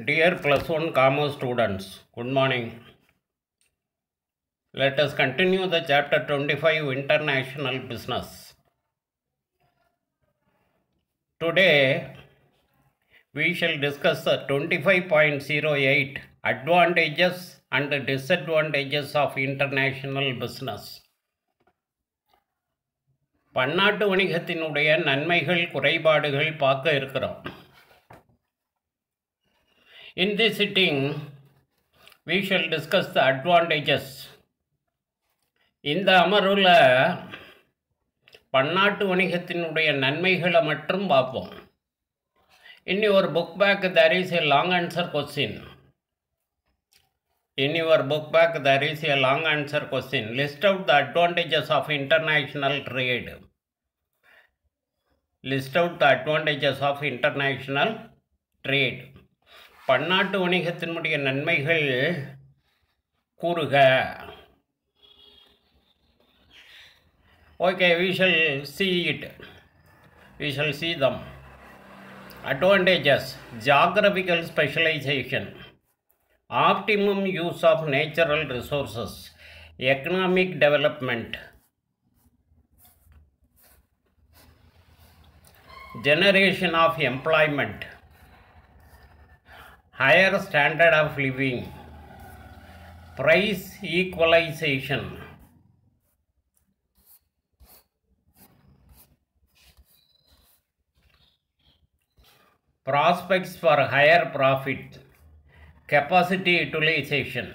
Dear plus one commerce students, good morning. Let us continue the chapter 25 International Business. Today we shall discuss the 25.08 Advantages and Disadvantages of International Business. பன்னாட்டு வணிகத்தினுடைய நன்மைகள் குறைபாடுகள் பார்க்க இருக்கிறோம். In this sitting, we shall discuss the advantages. இந்த அமர்வில் பன்னாட்டு வணிகத்தினுடைய நன்மைகளை மட்டும் பார்ப்போம். In your book back there is a long answer question. In your book back there is a long answer question. List out the advantages of international trade. List out the advantages of international trade. பன்னாட்டு வணிகத்தினுடைய நன்மைகள் கூறுக. Okay, we shall see it. We shall see them. Advantages: geographical specialization, optimum use of natural resources, economic development, generation of employment, higher standard of living, price equalization, prospects for higher profit, capacity utilization,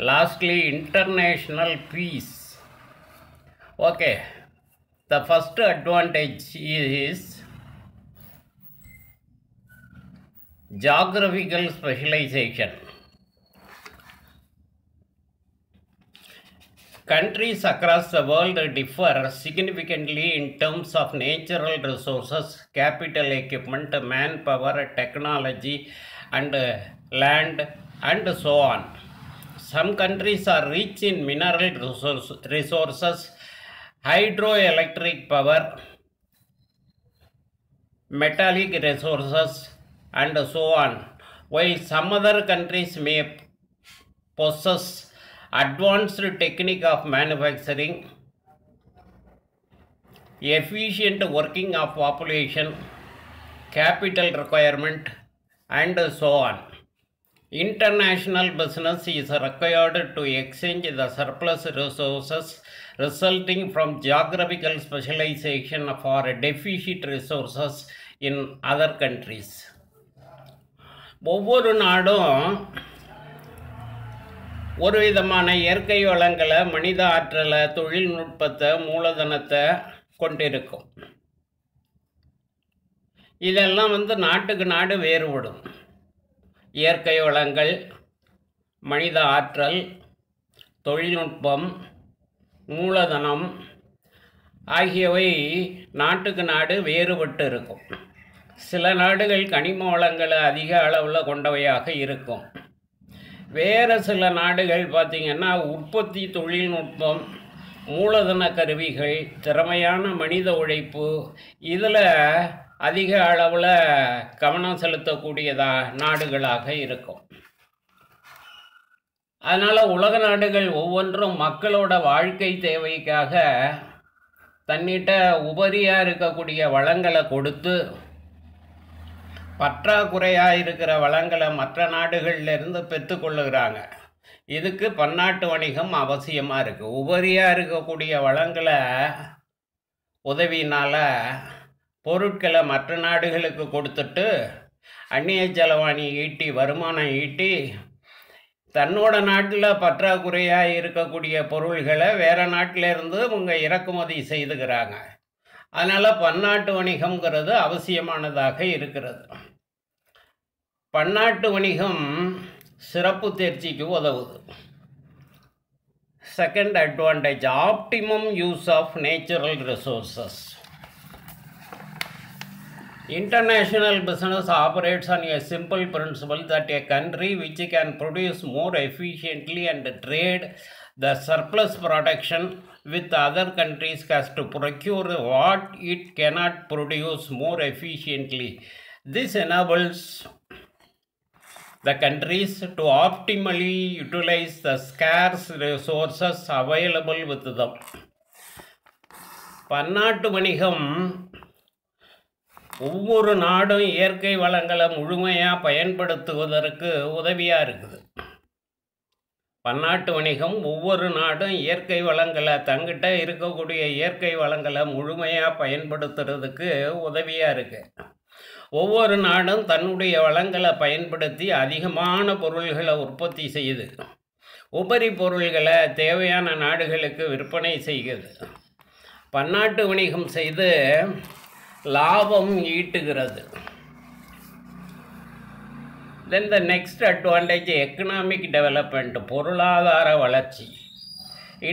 lastly international peace. Okay, the first advantage is geographical specialization. Countries across the world differ significantly in terms of natural resources, capital equipment, manpower, technology, and land, and so on. Some countries are rich in mineral resources, hydroelectric power, metallic resources, and so on, while some other countries may possess advanced technique of manufacturing, efficient working of population, capital requirement, and so on. International business is required to exchange the surplus resources resulting from geographical specialization for deficit resources in other countries. ஒவ்வொரு நாடும் ஒரு விதமான இயற்கை வளங்களை, மனித ஆற்றலை, தொழில்நுட்பத்தை, மூலதனத்தை கொண்டிருக்கும். இதெல்லாம் நாட்டுக்கு நாடு வேறுபடும். இயற்கை வளங்கள், மனித ஆற்றல், தொழில்நுட்பம், மூலதனம் ஆகியவை நாட்டுக்கு நாடு வேறுபட்டு இருக்கும். சில நாடுகள் கனிம வளங்களை அதிக அளவில் கொண்டவையாக இருக்கும். வேறு சில நாடுகள் பார்த்திங்கன்னா உற்பத்தி தொழில்நுட்பம், மூலதன கருவிகள், திறமையான மனித உழைப்பு இதில் அதிக அளவில் கவனம் செலுத்தக்கூடியதாக நாடுகளாக இருக்கும். அதனால் உலக நாடுகள் ஒவ்வொன்றும் மக்களோட வாழ்க்கை தேவைக்காக தன்னிட்ட உபரியாக இருக்கக்கூடிய வளங்களை கொடுத்து பற்றாக்குறையாக இருக்கிற வளங்களை மற்ற நாடுகளிலிருந்து பெற்றுக்கொள்ளுகிறாங்க. இதுக்கு பன்னாட்டு வணிகம் அவசியமாக இருக்குது. உபரியாக இருக்கக்கூடிய வளங்களை உதவினால் பொருட்களை மற்ற நாடுகளுக்கு கொடுத்துட்டு அந்நிய செலவாணி ஈட்டி, வருமானம் ஈட்டி, தன்னோட நாட்டில் பற்றாக்குறையாக இருக்கக்கூடிய பொருள்களை வேறு நாட்டிலேருந்து இவங்க இறக்குமதி செய்துக்கிறாங்க. அதனால் பன்னாட்டு வணிகம்ங்கிறது அவசியமானதாக இருக்கிறது. பன்னாட்டு வணிகம் சிறப்பு தேர்ச்சிக்கு உதவுது. Second advantage, optimum use of natural resources. International business operates on a simple principle that a country which can produce more efficiently and trade the surplus production with other countries has to procure what it cannot produce more efficiently. This enables the countries to optimally utilize the scarce resources available with them. பன்னாட்டு வணிகம் ஒவ்வொரு நாடும் இயற்கை வளங்களை முழுமையாக பயன்படுத்துவதற்கு உதவியாக இருக்குது. பன்னாட்டு வணிகம் ஒவ்வொரு நாடும் இயற்கை வளங்களை தங்கிட்ட இருக்கக்கூடிய இயற்கை வளங்களை முழுமையாக பயன்படுத்துறதுக்கு உதவியாக இருக்குது. ஒவ்வொரு நாடும் தன்னுடைய வளங்களை பயன்படுத்தி அதிகமான பொருள்களை உற்பத்தி செய்யுது, உபரி பொருள்களை தேவையான நாடுகளுக்கு விற்பனை செய்கிறது, பன்னாட்டு வணிகம் செய்து லாபம் ஈட்டுகிறது. Then the next advantage, economic development, பொருளாதார வளர்ச்சி.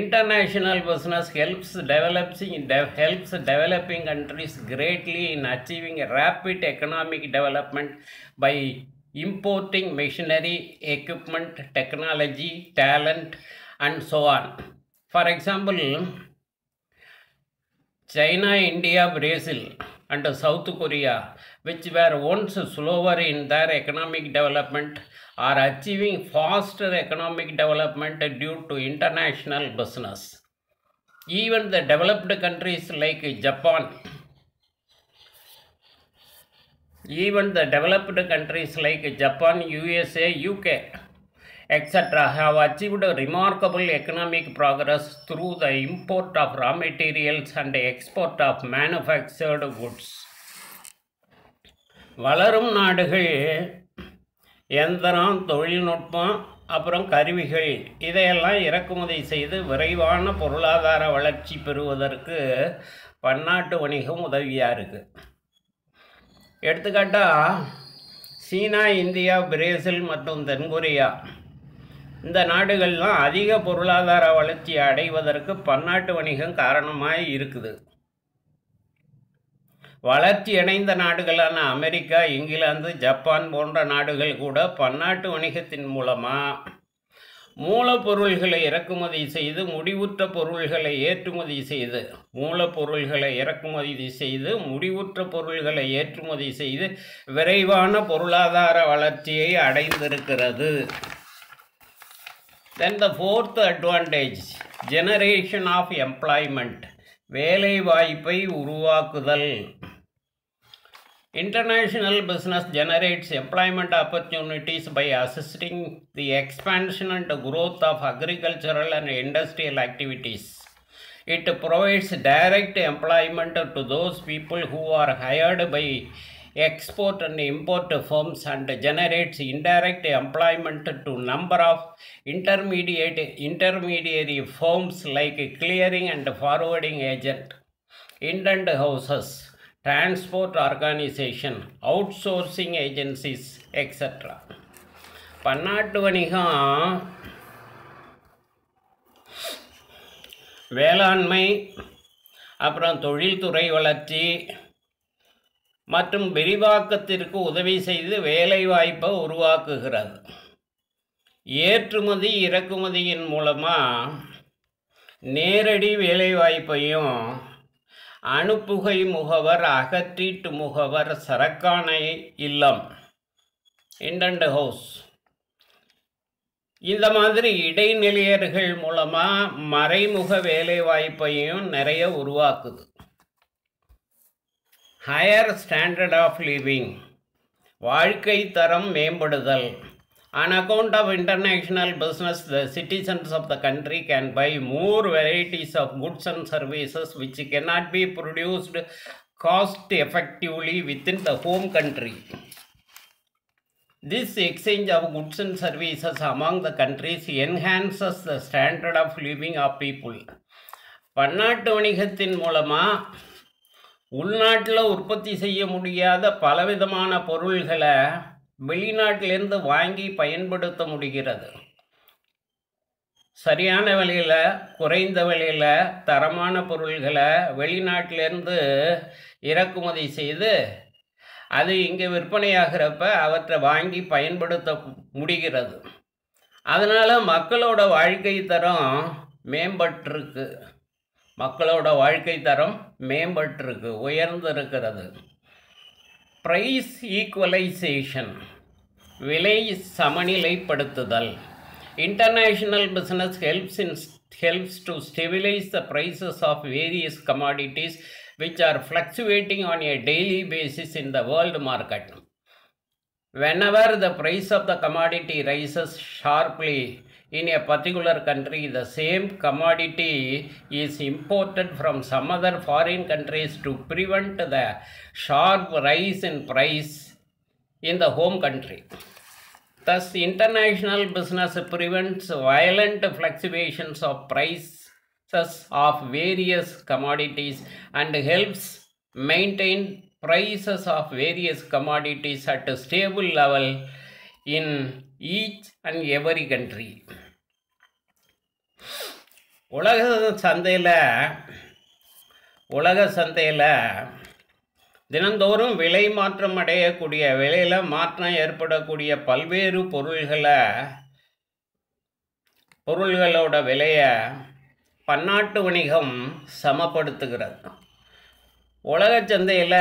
International business helps developing countries greatly in achieving rapid economic development by importing machinery, equipment, technology, talent, and so on. For example, China, India, Brazil, and South Korea, which were once slower in their economic development, are achieving faster economic development due to international business. Even the developed countries like Japan, USA, UK, etc. have achieved remarkable economic progress through the import of raw materials and export of manufactured goods. வளரும் நாடுகள் இயந்திரம், தொழில்நுட்பம், அப்புறம் கருவிகள் இதையெல்லாம் இறக்குமதி செய்து விரைவான பொருளாதார வளர்ச்சி பெறுவதற்கு பன்னாட்டு வணிகம் உதவியாக இருக்குது. எடுத்துக்காட்டாக சீனா, இந்தியா, பிரேசில் மற்றும் தென்கொரியா இந்த நாடுகள்லாம் அதிக பொருளாதார வளர்ச்சி அடைவதற்கு பன்னாட்டு வணிகம் காரணமாக இருக்குது. வளர்ச்சி அடைந்த நாடுகளான அமெரிக்கா, இங்கிலாந்து, ஜப்பான் போன்ற நாடுகள் கூட பன்னாட்டு வணிகத்தின் மூலமாக மூலப்பொருள்களை இறக்குமதி செய்து முடிவுற்ற பொருள்களை ஏற்றுமதி செய்து விரைவான பொருளாதார வளர்ச்சியை அடைந்திருக்கிறது. Then the fourth advantage, generation of employment, வேலை வாய்ப்பை உருவாக்குதல். International business generates employment opportunities by assisting the expansion and growth of agricultural and industrial activities. It provides direct employment to those people who are hired by export and import firms and generates indirect employment to number of intermediary firms like clearing and forwarding agent, indent houses, transport organization, outsourcing agencies, etc. பன்னாட்டு வணிகம் வேளாண்மை, அப்புறம் தொழில்துறை வளர்ச்சி மற்றும் விரிவாக்கத்திற்கு உதவி செய்து வேலைவாய்ப்பை உருவாக்குகிறது. ஏற்றுமதி இறக்குமதியின் மூலமாக நேரடி வேலைவாய்ப்பையும் அனுப்புகை முகவர், அகற்றீட்டு முகவர், சரக்கான இல்லம், இண்டன்ட் ஹவுஸ் இந்த மாதிரி இடைநிலையர்கள் மூலமாக மறைமுக வேலைவாய்ப்பையும் நிறைய உருவாக்குது. ஹையர் ஸ்டாண்டர்ட் ஆஃப் லிவிங், வாழ்க்கை தரம் மேம்படுதல். On account of international business, the citizens of the country can buy more varieties of goods and services which cannot be produced cost effectively within the home country. This exchange of goods and services among the countries enhances the standard of living of people. பன்னாட்டு வணிகத்தின் மூலமாக உள்நாட்டில் உற்பத்தி செய்ய முடியாத பலவிதமான பொருள்களை வெளிநாட்டிலேருந்து வாங்கி பயன்படுத்த முடிகிறது. சரியான விலையில், குறைந்த விலையில் தரமான பொருள்களை வெளிநாட்டிலேருந்து இறக்குமதி செய்து அது இங்கே விற்பனையாகிறப்ப அவற்றை வாங்கி பயன்படுத்த முடிகிறது. அதனால் மக்களோட வாழ்க்கை தரம் உயர்ந்திருக்கிறது. ப்ரைஸ் ஈக்குவலைசேஷன், விலை சமநிலைப்படுத்துதல். International business helps to stabilize the prices of various commodities which are fluctuating on a daily basis in the world market. Whenever the price of the commodity rises sharply in a particular country, the same commodity is imported from some other foreign countries to prevent the sharp rise in price in the home country. Thus, international business prevents violent fluctuations of prices of various commodities and helps maintain prices of various commodities at a stable level in each and every country. உலக சந்தையில் தினந்தோறும் விலை மாற்றம் அடையக்கூடிய, விலையில் மாற்றம் ஏற்படக்கூடிய பல்வேறு பொருள்களோட விலையை பன்னாட்டு வணிகம் சமப்படுத்துகிறது. உலக சந்தையில்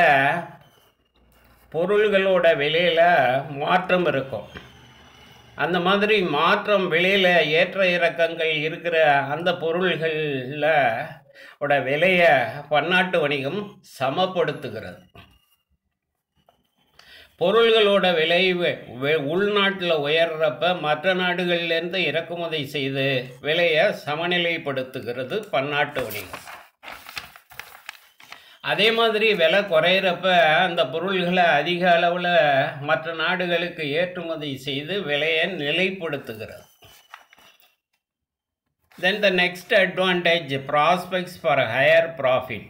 பொருள்களோட விலையில் மாற்றம் இருக்கும். அந்த மாதிரி மாற்றம் விலையில் ஏற்ற இறக்கங்கள் இருக்கிற அந்த பொருள்களில் விலையை பன்னாட்டு வணிகம் சமப்படுத்துகிறது. பொருள்களோட விலை உள்நாட்டில் உயர்றப்ப மற்ற நாடுகள்லேருந்து இறக்குமதி செய்து விலையை சமநிலைப்படுத்துகிறது பன்னாட்டு வணிகம். அதே மாதிரி விலை குறையிறப்ப அந்த பொருள்களை அதிக அளவில் மற்ற நாடுகளுக்கு ஏற்றுமதி செய்து விலையை நிலைப்படுத்துகிறது. Then the next advantage, prospects for higher profit.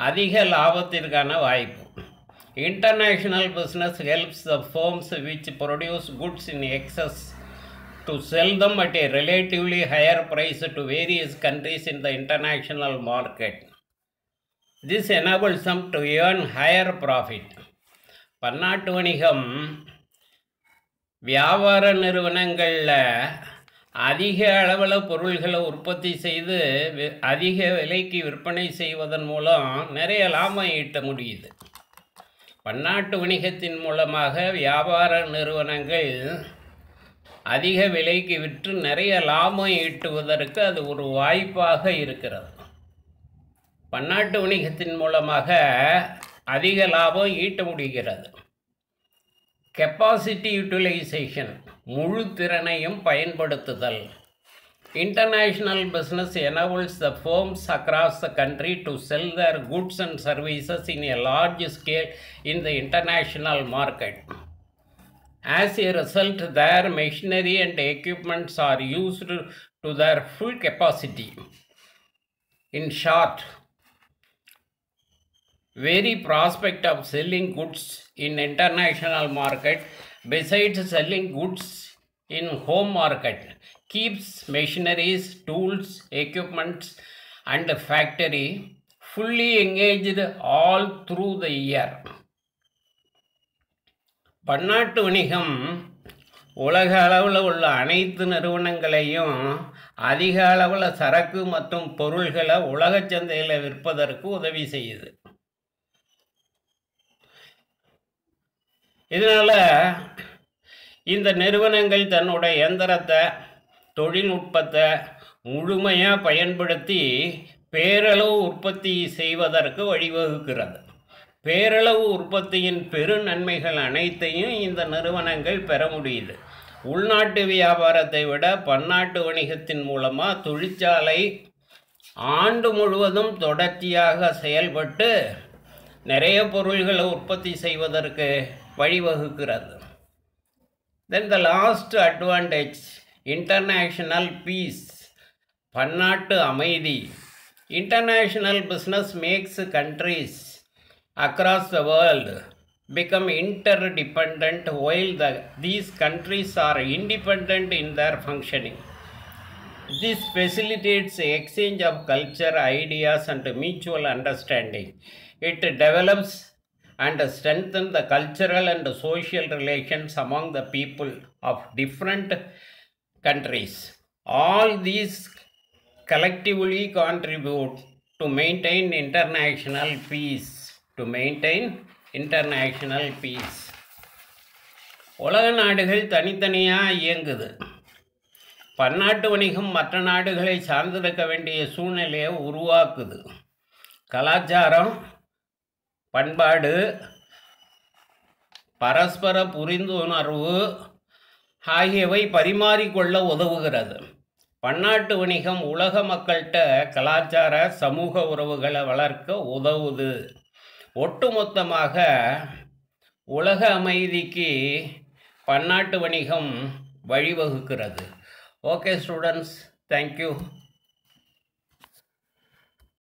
அதிக லாபத்திற்கான வாய்ப்பு. International business helps the firms which produce goods in excess to sell them at a relatively higher price to various countries in the international market. This enables them to earn higher profit. பன்னாட்டு வணிகம் வியாபார நிறுவனங்களில் அதிக அளவில் பொருள்களை உற்பத்தி செய்து அதிக விலைக்கு விற்பனை செய்வதன் மூலம் நிறைய லாபம் ஈட்ட முடியுது. பன்னாட்டு வணிகத்தின் மூலமாக வியாபார நிறுவனங்கள் அதிக விலைக்கு விற்று நிறைய லாபம் ஈட்டுவதற்கு அது ஒரு வாய்ப்பாக இருக்கிறது. பன்னாட்டு வணிகத்தின் மூலமாக அதிக லாபம் ஈட்ட முடிகிறது. கெப்பாசிட்டி யூட்டிலைசேஷன், முழு திறனையும் பயன்படுத்துதல். International business enables the firms across the country to sell their goods and services in a large scale in the international market. As a result, their machinery and equipments are used to their full capacity. In short, very prospect of selling goods in international market besides selling goods in home market keeps machineries, tools, equipments and factory fully engaged all through the year. பன்னாட்டு வணிகம் உலக அளவில் உள்ள அனைத்து நிறுவனங்களையும் அதிக அளவில் சரக்கு மற்றும் பொருள்களை உலக சந்தையில் விற்பதற்கு உதவி செய்யுது. இதனால் இந்த நிறுவனங்கள் தன்னோட இயந்திரத்தை, தொழில்நுட்பத்தை முழுமையாக பயன்படுத்தி பேரளவு உற்பத்தி செய்வதற்கு வழிவகுக்கிறது. பேரளவு உற்பத்தியின் பெரு நன்மைகள் அனைத்தையும் இந்த நிறுவனங்கள் பெற முடியுது. உள்நாட்டு வியாபாரத்தை விட பன்னாட்டு வணிகத்தின் மூலமாக தொழிற்சாலை ஆண்டு முழுவதும் தொடர்ச்சியாக செயல்பட்டு நிறைய பொருள்களை உற்பத்தி செய்வதற்கு வழிவகுக்கிறது. Then the last advantage, international peace, பன்னாட்டு அமைதி. International business makes countries across the world become interdependent while these countries are independent in their functioning. This facilitates the exchange of culture, ideas and mutual understanding. It develops and strengthens the cultural and social relations among the people of different countries. All these collectively contribute to maintain international peace. உலக நாடுகள் தனித்தனியாக இயங்குது. பன்னாட்டு வணிகம் மற்ற நாடுகளை சார்ந்திருக்க வேண்டிய சூழ்நிலையை உருவாக்குது. கலாச்சாரம், பண்பாடு, பரஸ்பர புரிந்துணர்வு ஆகியவை பரிமாறிக்கொள்ள உதவுகிறது. பன்னாட்டு வணிகம் உலக மக்கள்கிட்ட கலாச்சார சமூக உறவுகளை வளர்க்க உதவுது. ஒட்டுமொத்தமாக உலக அமைதிக்கு பன்னாட்டு வணிகம் வழிவகுக்கிறது. Okay students, thank you.